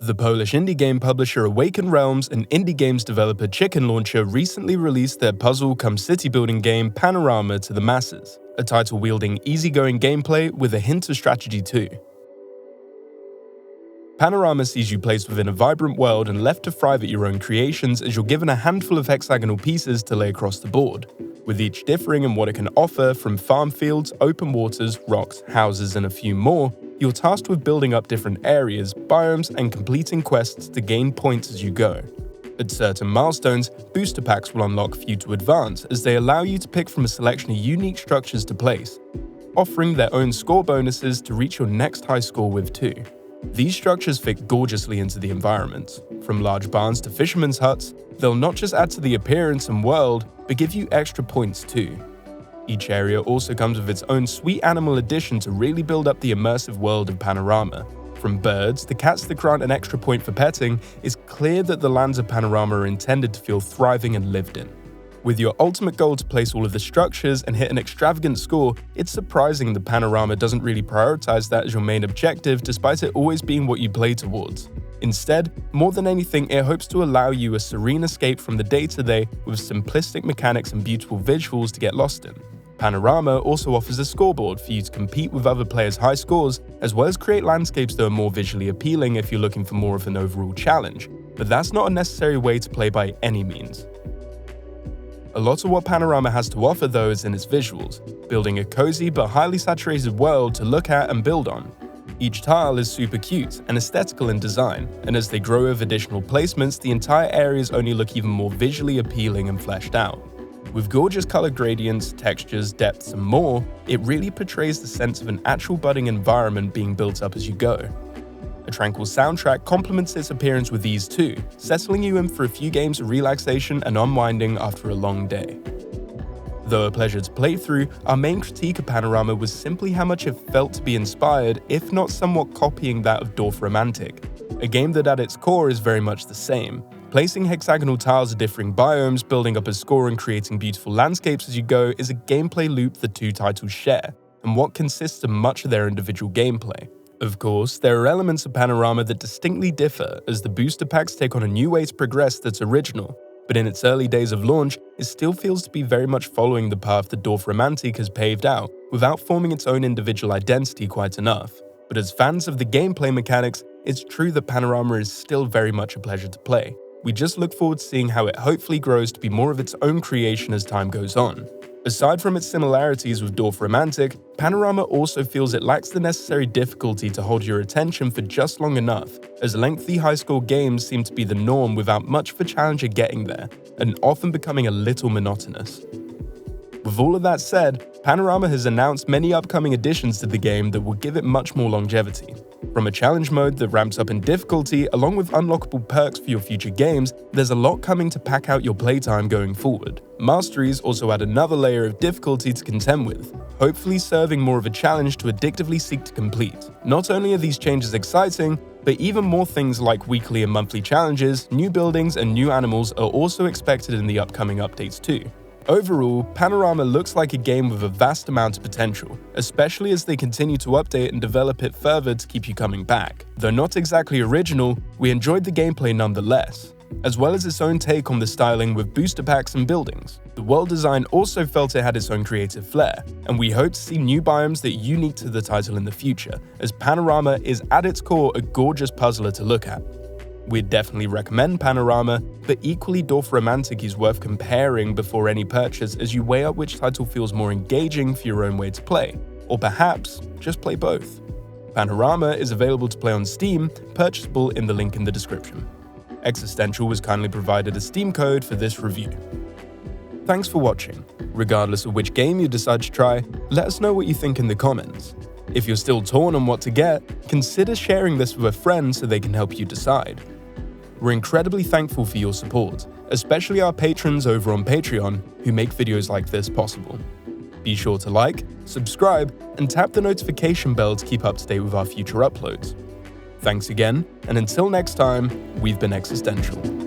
The Polish indie game publisher Awaken Realms and indie games developer Chicken Launcher recently released their puzzle-cum-city building game Panorama to the masses, a title wielding easygoing gameplay with a hint of strategy too. Panorama sees you placed within a vibrant world and left to thrive at your own creations as you're given a handful of hexagonal pieces to lay across the board, with each differing in what it can offer from farm fields, open waters, rocks, houses, and a few more. You're tasked with building up different areas, biomes, and completing quests to gain points as you go. At certain milestones, booster packs will unlock for you to advance as they allow you to pick from a selection of unique structures to place, offering their own score bonuses to reach your next high score with too. These structures fit gorgeously into the environment. From large barns to fishermen's huts, they'll not just add to the appearance and world, but give you extra points too. Each area also comes with its own sweet animal addition to really build up the immersive world of Panorama. From birds to cats that grant an extra point for petting, it's clear that the lands of Panorama are intended to feel thriving and lived in. With your ultimate goal to place all of the structures and hit an extravagant score, it's surprising that Panorama doesn't really prioritize that as your main objective despite it always being what you play towards. Instead, more than anything, it hopes to allow you a serene escape from the day-to-day with simplistic mechanics and beautiful visuals to get lost in. Panorama also offers a scoreboard for you to compete with other players' high scores, as well as create landscapes that are more visually appealing if you're looking for more of an overall challenge, but that's not a necessary way to play by any means. A lot of what Panorama has to offer though is in its visuals, building a cozy but highly saturated world to look at and build on. Each tile is super cute and aesthetical in design, and as they grow with additional placements, the entire areas only look even more visually appealing and fleshed out. With gorgeous color gradients, textures, depths, and more, it really portrays the sense of an actual budding environment being built up as you go. A tranquil soundtrack complements its appearance with ease too, settling you in for a few games of relaxation and unwinding after a long day. Though a pleasure to play through, our main critique of Panorama was simply how much it felt to be inspired, if not somewhat copying that of Dorfromantik, a game that at its core is very much the same. Placing hexagonal tiles of differing biomes, building up a score and creating beautiful landscapes as you go is a gameplay loop the two titles share, and what consists of much of their individual gameplay. Of course, there are elements of Panorama that distinctly differ, as the booster packs take on a new way to progress that's original, but in its early days of launch, it still feels to be very much following the path that Dorfromantik has paved out, without forming its own individual identity quite enough. But as fans of the gameplay mechanics, it's true that Panorama is still very much a pleasure to play. We just look forward to seeing how it hopefully grows to be more of its own creation as time goes on. Aside from its similarities with Dorfromantik, Panorama also feels it lacks the necessary difficulty to hold your attention for just long enough, as lengthy high-score games seem to be the norm without much of a challenger getting there, and often becoming a little monotonous. With all of that said, Panorama has announced many upcoming additions to the game that will give it much more longevity. From a challenge mode that ramps up in difficulty, along with unlockable perks for your future games, there's a lot coming to pack out your playtime going forward. Masteries also add another layer of difficulty to contend with, hopefully serving more of a challenge to addictively seek to complete. Not only are these changes exciting, but even more things like weekly and monthly challenges, new buildings, and new animals are also expected in the upcoming updates too. Overall, Panorama looks like a game with a vast amount of potential, especially as they continue to update and develop it further to keep you coming back. Though not exactly original, we enjoyed the gameplay nonetheless, as well as its own take on the styling with booster packs and buildings. The world design also felt it had its own creative flair, and we hope to see new biomes that are unique to the title in the future, as Panorama is at its core a gorgeous puzzler to look at. We'd definitely recommend Panorama, but equally Dorfromantik is worth comparing before any purchase as you weigh up which title feels more engaging for your own way to play, or perhaps just play both. Panorama is available to play on Steam, purchasable in the link in the description. Existential was kindly provided a Steam code for this review. Thanks for watching. Regardless of which game you decide to try, let us know what you think in the comments. If you're still torn on what to get, consider sharing this with a friend so they can help you decide. We're incredibly thankful for your support, especially our patrons over on Patreon who make videos like this possible. Be sure to like, subscribe, and tap the notification bell to keep up to date with our future uploads. Thanks again, and until next time, we've been Existential.